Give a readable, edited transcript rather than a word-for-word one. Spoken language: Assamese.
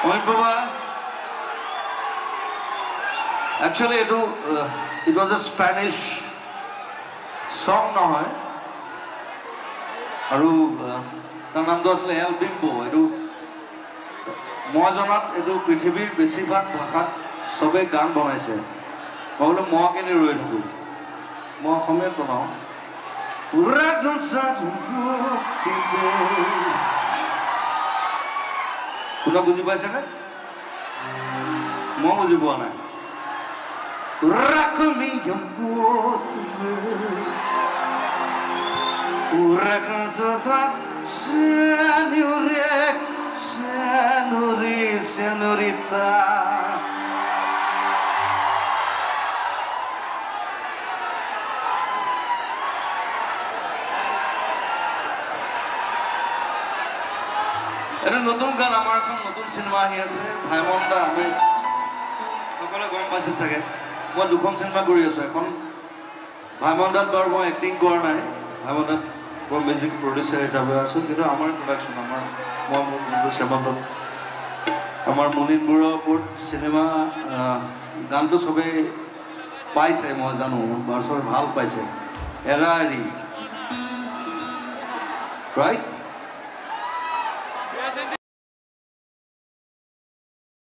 Amit Baba, actually it was a Spanish song নহয় আৰু তাৰ নামটো আছিলে এল বিম্বো এইটো মই জনাত এইটো পৃথিৱীৰ বেছিভাগ ভাষাত সবে গান বনাইছে মই বোলো মই কেনে ৰৈ থাকো মই অসমীয়াত বনাওঁ কোনে বুজি পাইছেনে মই বুজি পোৱা নাই Rakami yambotme Urakan sasat senorita এটা নতুন গান আমার এখন নতুন সিনেমা আহি আছে ভাইমনদা আমি সকলে গম পাইছে চাগে মই দুখন সিনেমা কৰি আছো এখন ভাইমনদাত বাৰু মই এক্টিং কৰা নাই ভাইমনদাত মই মিউজিক প্ৰডিউচাৰ হিচাপে আছো কিন্তু আমাৰ প্ৰডাকশ্যন আমাৰ মই মোৰ বন্ধু শ্যামন্তত আমাৰ মুনিন বৰুৱাৰ ওপৰত চিনেমা গানটো সবে পাইছে মই জানো বাৰু সবে ভাল পাইছে এৰা এৰি ৰাইট